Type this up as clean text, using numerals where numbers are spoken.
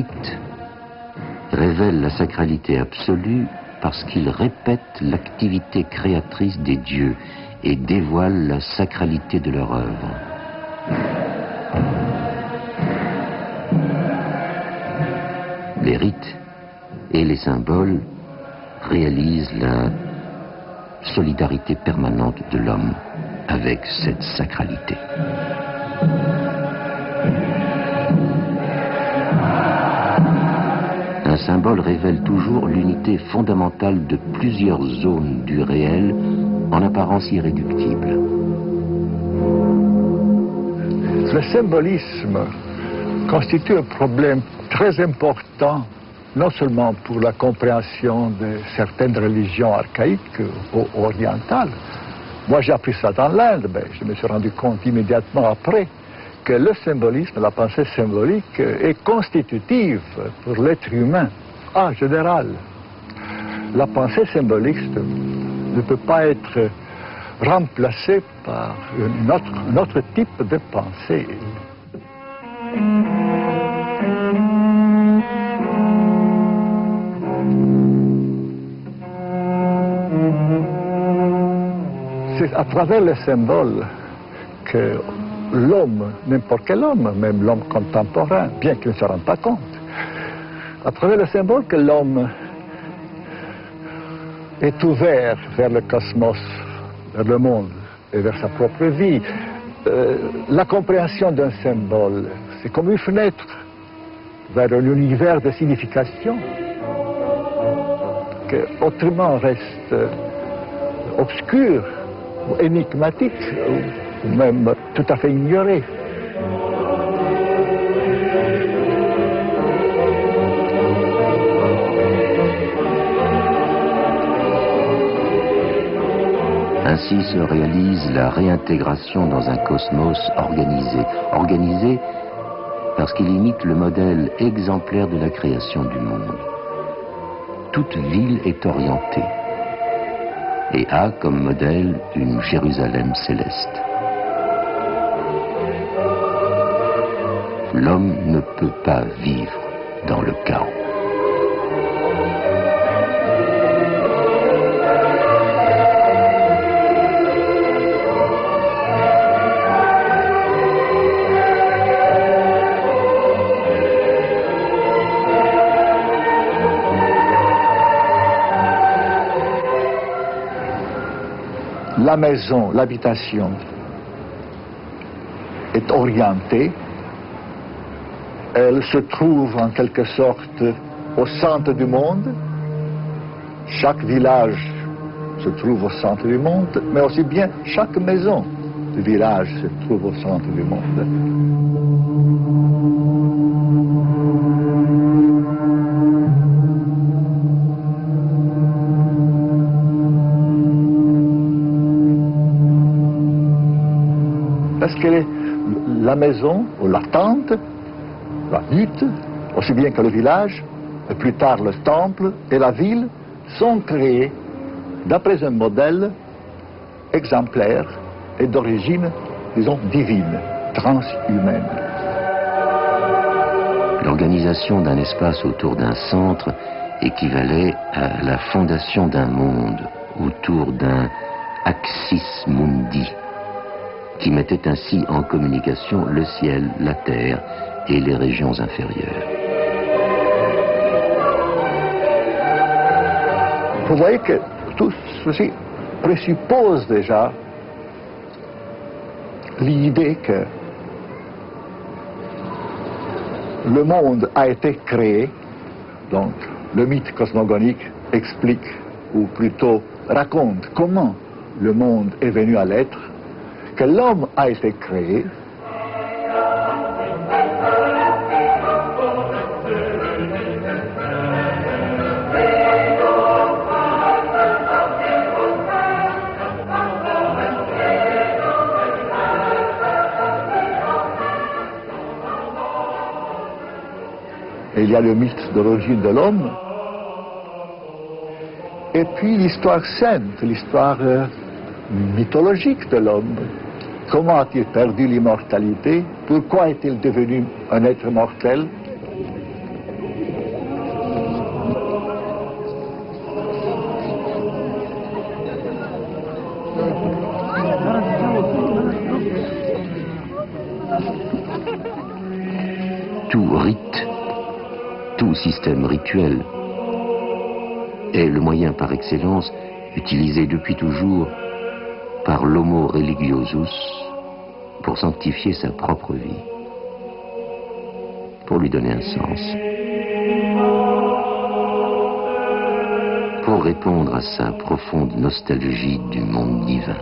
rite révèle la sacralité absolue parce qu'il répète l'activité créatrice des dieux et dévoile la sacralité de leur œuvre. Les rites et les symboles réalisent la solidarité permanente de l'homme avec cette sacralité. Un symbole révèle toujours l'unité fondamentale de plusieurs zones du réel en apparence irréductible. Le symbolisme constitue un problème très important, non seulement pour la compréhension de certaines religions archaïques ou orientales. Moi, j'ai appris ça dans l'Inde, mais je me suis rendu compte immédiatement après que le symbolisme, la pensée symbolique, est constitutive pour l'être humain en général. La pensée symboliste ne peut pas être remplacée par un autre type de pensée. C'est à travers les symboles que l'homme, n'importe quel homme, même l'homme contemporain, bien qu'il ne se rende pas compte, à travers le symbole que l'homme est ouvert vers le cosmos, vers le monde et vers sa propre vie. La compréhension d'un symbole, c'est comme une fenêtre vers un univers de signification qui autrement reste obscur, ou énigmatique, ou même tout à fait ignoré. Ainsi se réalise la réintégration dans un cosmos organisé. Organisé parce qu'il imite le modèle exemplaire de la création du monde. Toute ville est orientée et a comme modèle une Jérusalem céleste. L'homme ne peut pas vivre dans le chaos. La maison, l'habitation est orientée. Elle se trouve en quelque sorte au centre du monde. Chaque village se trouve au centre du monde, mais aussi bien chaque maison du village se trouve au centre du monde. Parce que la maison, ou la tente, la hutte, aussi bien que le village, et plus tard le temple et la ville, sont créés d'après un modèle exemplaire et d'origine, disons, divine, transhumaine. L'organisation d'un espace autour d'un centre équivalait à la fondation d'un monde autour d'un axis mundi, qui mettait ainsi en communication le ciel, la terre et les régions inférieures. Vous voyez que tout ceci présuppose déjà l'idée que le monde a été créé, donc le mythe cosmogonique explique, ou plutôt raconte comment le monde est venu à l'être, que l'homme a été créé, et il y a le mythe de l'origine de l'homme, et puis l'histoire sainte, l'histoire mythologique de l'homme. Comment a-t-il perdu l'immortalité? Pourquoi est-il devenu un être mortel? Tout rite, tout système rituel est le moyen par excellence utilisé depuis toujours par l'homo religiosus pour sanctifier sa propre vie, pour lui donner un sens, pour répondre à sa profonde nostalgie du monde divin.